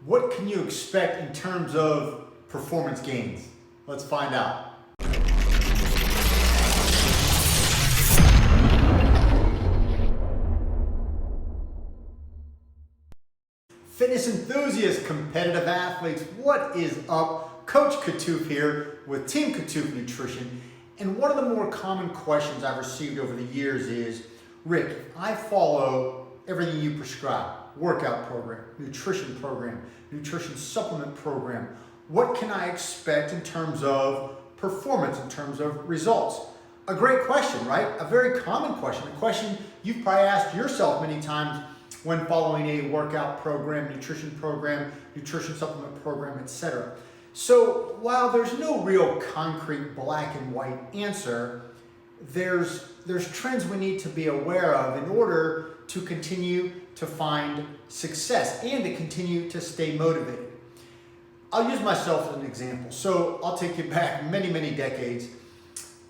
What can you expect in terms of performance gains? Let's find out. Fitness enthusiasts, competitive athletes, what is up? Coach Kattouf here with TeamKattouf Nutrition. And one of the more common questions I've received over the years is, Rick, if I follow everything you prescribe, workout program, nutrition supplement program, what can I expect in terms of performance, in terms of results? A great question, right? A very common question, a question you've probably asked yourself many times when following a workout program, nutrition supplement program, etc. So while there's no real concrete black and white answer, there's trends we need to be aware of in order to continue to find success and to continue to stay motivated. I'll use myself as an example. So I'll take you back many, many decades.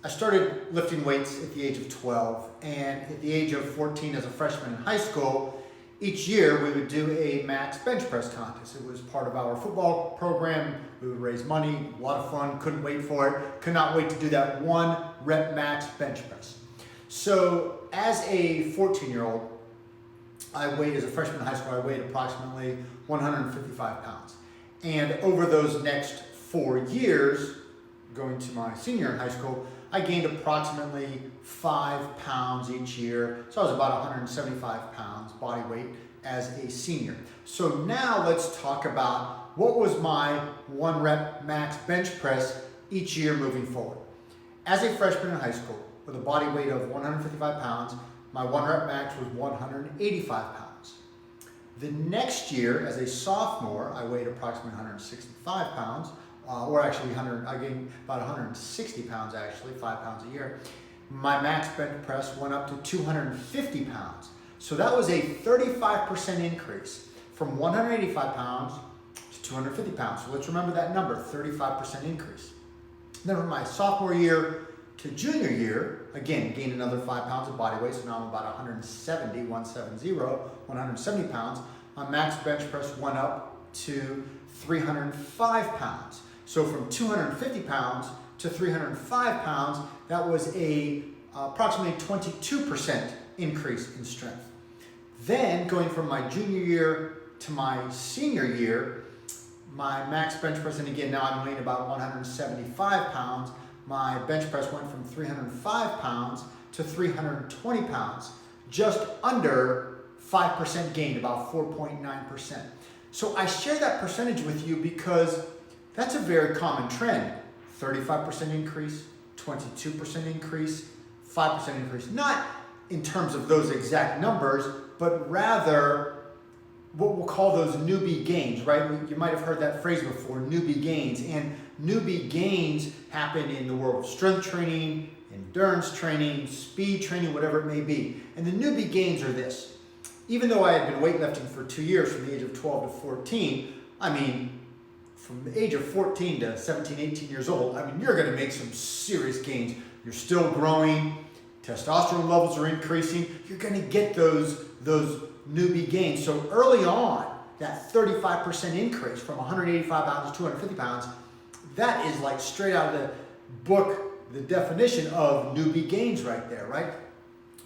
I started lifting weights at the age of 12, and at the age of 14 as a freshman in high school, each year we would do a max bench press contest. It was part of our football program. We would raise money, a lot of fun, couldn't wait for it. Could not wait to do that 1 rep max bench press. So as a 14-year-old, as a freshman in high school, I weighed approximately 155 pounds. And over those next 4 years, going to my senior in high school, I gained approximately 5 pounds each year. So I was about 175 pounds body weight as a senior. So now let's talk about what was my 1 rep max bench press each year moving forward. As a freshman in high school with a body weight of 155 pounds, my 1 rep max was 185 pounds. The next year, as a sophomore, I weighed approximately 165 pounds, I gained about 160 pounds actually, 5 pounds a year. My max bench press went up to 250 pounds. So that was a 35% increase from 185 pounds to 250 pounds. So let's remember that number, 35% increase. Then from my sophomore year to junior year, again, gained another 5 pounds of body weight, so now I'm about 170 pounds. My max bench press went up to 305 pounds. So from 250 pounds to 305 pounds, that was approximately 22% increase in strength. Then going from my junior year to my senior year, my max bench press, and again, now I'm weighing about 175 pounds, my bench press went from 305 pounds to 320 pounds, just under 5% gain, about 4.9%. So I share that percentage with you because that's a very common trend. 35% increase, 22% increase, 5% increase. Not in terms of those exact numbers, but rather what we'll call those newbie gains, right? You might have heard that phrase before, newbie gains. And newbie gains happen in the world of strength training, endurance training, speed training, whatever it may be. And the newbie gains are this. Even though I had been weightlifting for 2 years from the age of 12 to 14, from the age of 14 to 17, 18 years old, you're gonna make some serious gains. You're still growing, testosterone levels are increasing, you're gonna get those newbie gains. So early on, that 35% increase from 185 pounds to 250 pounds, that is like straight out of the book, the definition of newbie gains right there, right?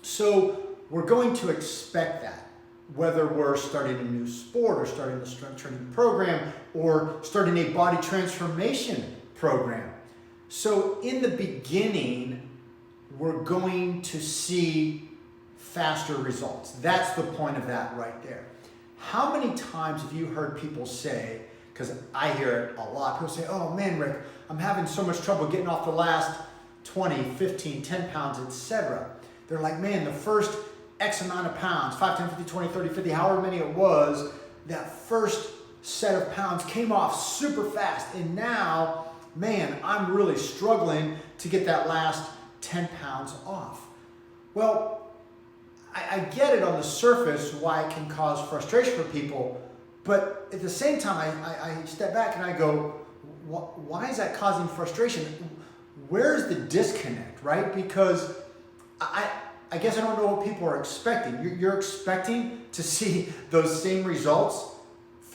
So we're going to expect that, whether we're starting a new sport or starting a strength training program or starting a body transformation program. So in the beginning, we're going to see faster results. That's the point of that right there. How many times have you heard people say, because I hear it a lot, people say, oh man, Rick, I'm having so much trouble getting off the last 20, 15, 10 pounds, etc. They're like, man, the first X amount of pounds, 5, 10, 50, 20, 30, 50, however many it was, that first set of pounds came off super fast. And now, man, I'm really struggling to get that last 10 pounds off. Well, I get it on the surface why it can cause frustration for people, but at the same time, I step back and I go, why is that causing frustration? Where's the disconnect, right? Because I guess I don't know what people are expecting. You're expecting to see those same results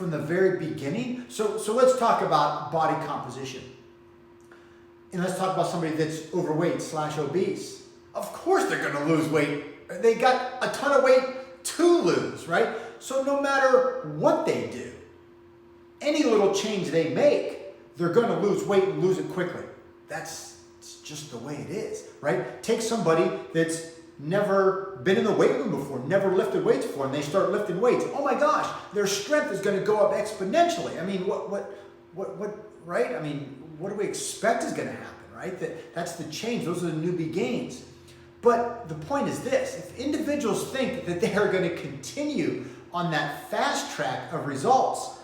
from the very beginning. So let's talk about body composition. And let's talk about somebody that's overweight / obese. Of course they're going to lose weight. They got a ton of weight to lose, right? So no matter what they do, any little change they make, they're going to lose weight and lose it quickly. It's just the way it is, right? Take somebody that's never been in the weight room before, never lifted weights before, and they start lifting weights. Oh my gosh, their strength is going to go up exponentially. I mean, what, right? I mean, what do we expect is going to happen, right? That's the change. Those are the newbie gains. But the point is this: if individuals think that they are going to continue on that fast track of results,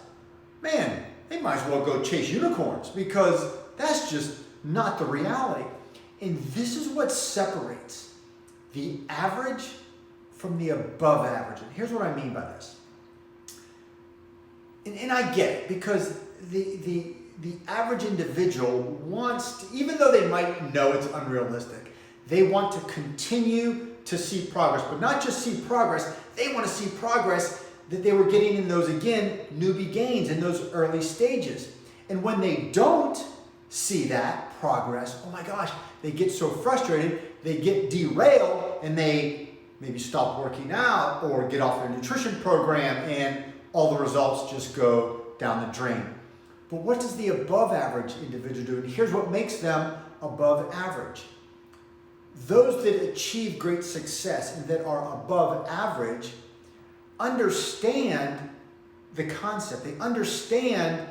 man, they might as well go chase unicorns, because that's just not the reality. And this is what separates the average from the above average. And here's what I mean by this. And I get it, because the average individual wants to, even though they might know it's unrealistic, they want to continue to see progress. But not just see progress, they want to see progress that they were getting in those, again, newbie gains in those early stages. And when they don't see that progress, oh my gosh, they get so frustrated, they get derailed, and they maybe stop working out or get off their nutrition program, and all the results just go down the drain. But what does the above average individual do? And here's what makes them above average. Those that achieve great success and that are above average understand the concept. They understand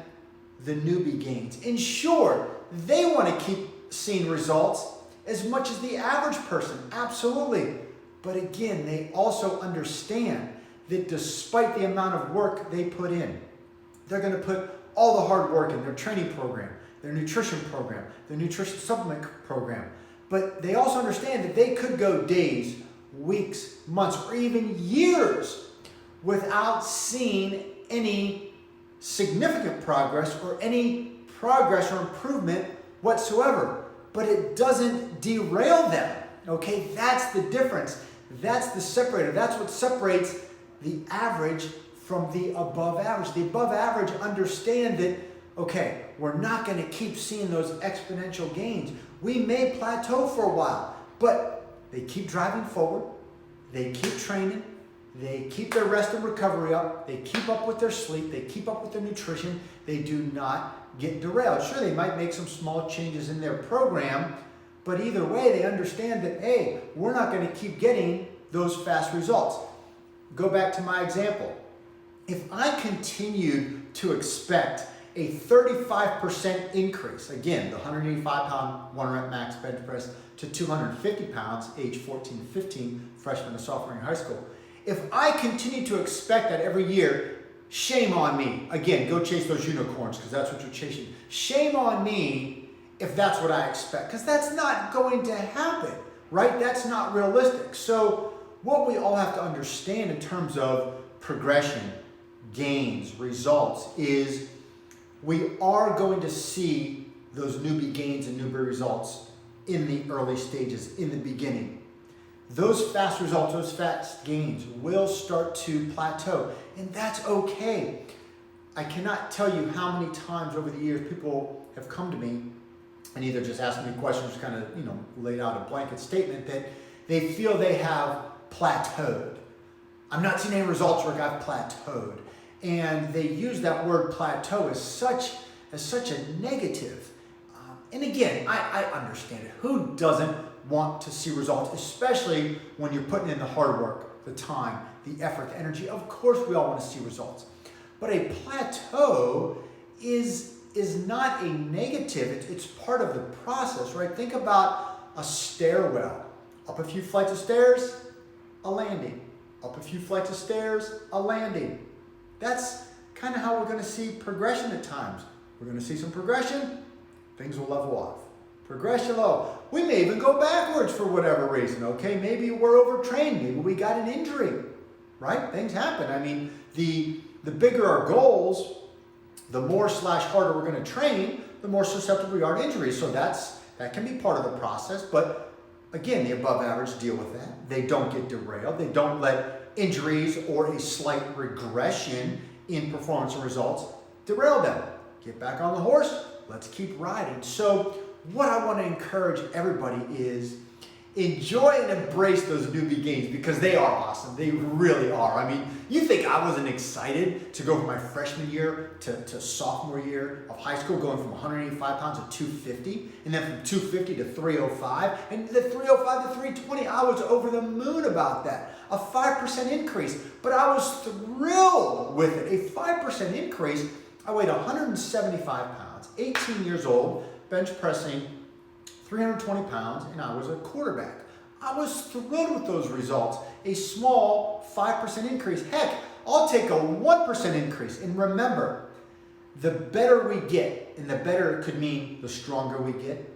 the newbie gains. In short, they want to keep seeing results as much as the average person, absolutely. But again, they also understand that despite the amount of work they put in, they're going to put all the hard work in their training program, their nutrition program, their nutrition supplement program. But they also understand that they could go days, weeks, months, or even years without seeing any significant progress or any progress or improvement whatsoever. But it doesn't derail them, okay? That's the difference. That's the separator. That's what separates the average from the above average. The above average understand that, okay, we're not going to keep seeing those exponential gains. We may plateau for a while, but they keep driving forward. They keep training. They keep their rest and recovery up. They keep up with their sleep. They keep up with their nutrition. They do not get derailed. Sure, they might make some small changes in their program, but either way, they understand that, hey, we're not going to keep getting those fast results. Go back to my example. If I continued to expect a 35% increase, again, the 185-pound 1-rep max bench press to 250 pounds, age 14 to 15, freshman and sophomore in high school. If I continue to expect that every year, shame on me. Again, go chase those unicorns, because that's what you're chasing. Shame on me if that's what I expect, because that's not going to happen, right? That's not realistic. So what we all have to understand in terms of progression, gains, results, is we are going to see those newbie gains and newbie results in the early stages, in the beginning. Those fast results, those fast gains will start to plateau, and that's okay. I cannot tell you how many times over the years people have come to me and either just asked me questions, kind of, laid out a blanket statement that they feel they have plateaued. I'm not seeing any results, Rick, I've plateaued. And they use that word plateau as such a negative. And again, I understand it. Who doesn't want to see results, especially when you're putting in the hard work, the time, the effort, the energy? Of course we all want to see results. But a plateau is not a negative. It's part of the process, right? Think about a stairwell. Up a few flights of stairs, a landing. Up a few flights of stairs, a landing. That's kind of how we're going to see progression at times. We're going to see some progression, things will level off. Progression low. We may even go backwards for whatever reason, okay? Maybe we're overtrained, maybe we got an injury, right? Things happen. I mean, the bigger our goals, the more / harder we're going to train, the more susceptible we are to injuries. So that can be part of the process, but again, the above average deal with that. They don't get derailed. They don't let injuries or a slight regression in performance and results, derail them. Get back on the horse, let's keep riding. So what I want to encourage everybody is enjoy and embrace those newbie gains because they are awesome. They really are. I mean, you think I wasn't excited to go from my freshman year to sophomore year of high school, going from 185 pounds to 250, and then from 250 to 305, and the 305 to 320, I was over the moon about that. A 5% increase, but I was thrilled with it. A 5% increase. I weighed 175 pounds, 18 years old, bench pressing 320 pounds, and I was a quarterback. I was thrilled with those results. A small 5% increase. Heck, I'll take a 1% increase. And remember, the better we get, and the better it could mean the stronger we get,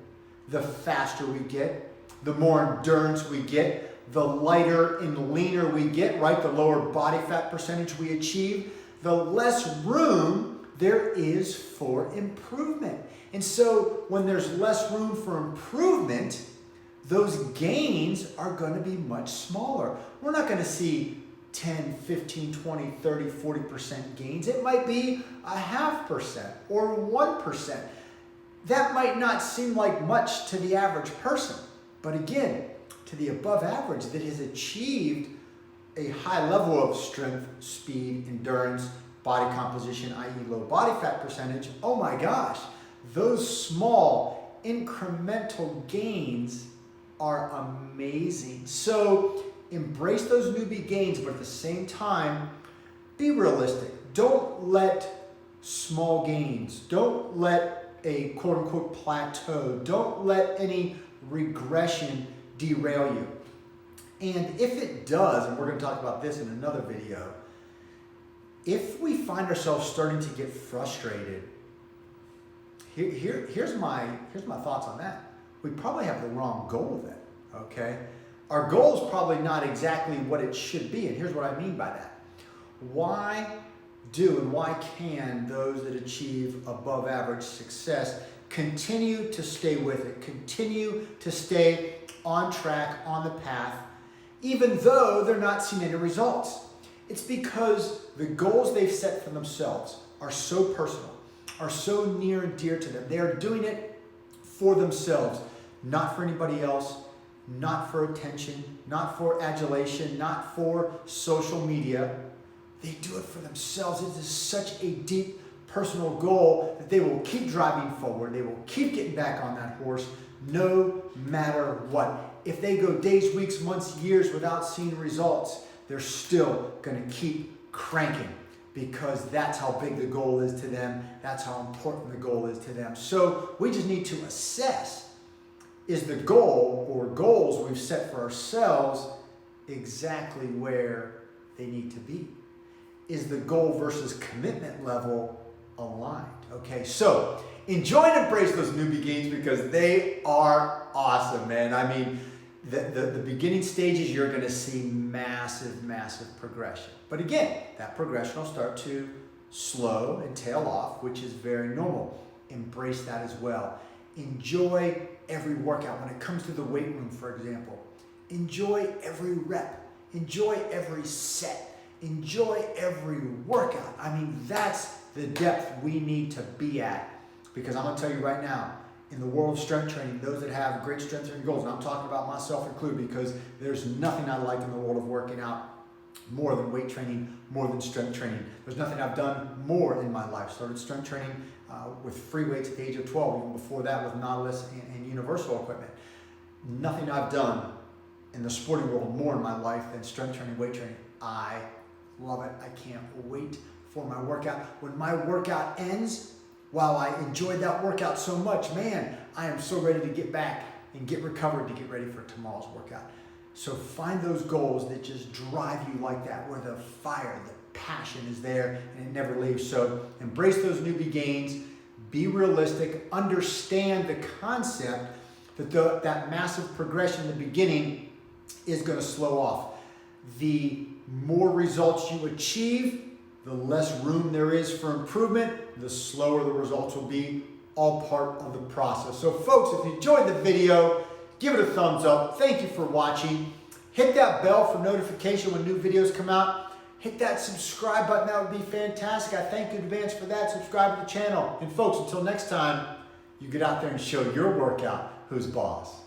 the faster we get, the more endurance we get, the lighter and leaner we get, right? The lower body fat percentage we achieve, the less room there is for improvement. And so when there's less room for improvement, those gains are going to be much smaller. We're not going to see 10, 15, 20, 30, 40% gains. It might be a 0.5% or 1%. That might not seem like much to the average person. But again, to the above average that has achieved a high level of strength, speed, endurance, body composition, i.e. low body fat percentage, oh my gosh, those small incremental gains are amazing. So embrace those newbie gains, but at the same time, be realistic. Don't let small gains, don't let a quote unquote plateau, don't let any regression derail you. And if it does, and we're going to talk about this in another video, if we find ourselves starting to get frustrated, here's my thoughts on that. We probably have the wrong goal with it, okay? Our goal is probably not exactly what it should be, and here's what I mean by that. Why do and why can those that achieve above average success continue to stay with it, continue to stay on track, on the path, even though they're not seeing any results? It's because the goals they've set for themselves are so personal, are so near and dear to them. They are doing it for themselves, not for anybody else, not for attention, not for adulation, not for social media. They do it for themselves. It is such a deep personal goal that they will keep driving forward. They will keep getting back on that horse no matter what. If they go days, weeks, months, years without seeing results, they're still going to keep cranking because that's how big the goal is to them. That's how important the goal is to them. So we just need to assess, is the goal or goals we've set for ourselves exactly where they need to be? Is the goal versus commitment level aligned? Okay, so enjoy and embrace those newbie gains because they are awesome, man. I mean, the beginning stages, you're going to see massive, massive progression. But again, that progression will start to slow and tail off, which is very normal. Embrace that as well. Enjoy every workout. When it comes to the weight room, for example, enjoy every rep. Enjoy every set. Enjoy every workout. I mean, that's the depth we need to be at. Because I'm going to tell you right now, in the world of strength training, those that have great strength training goals, and I'm talking about myself included because there's nothing I like in the world of working out more than weight training, more than strength training. There's nothing I've done more in my life. Started strength training with free weights at the age of 12, even before that with Nautilus and Universal equipment. Nothing I've done in the sporting world more in my life than strength training, weight training. I love it. I can't wait for my workout. When my workout ends, while I enjoyed that workout so much, man, I am so ready to get back and get recovered to get ready for tomorrow's workout. So find those goals that just drive you like that, where the fire, the passion is there and it never leaves. So embrace those newbie gains, be realistic, understand the concept that that massive progression in the beginning is going to slow off. The more results you achieve, the less room there is for improvement, the slower the results will be, all part of the process. So folks, if you enjoyed the video, give it a thumbs up. Thank you for watching. Hit that bell for notification when new videos come out. hit that subscribe button. That would be fantastic. I thank you in advance for that. Subscribe to the channel. And folks, until next time, you get out there and show your workout who's boss.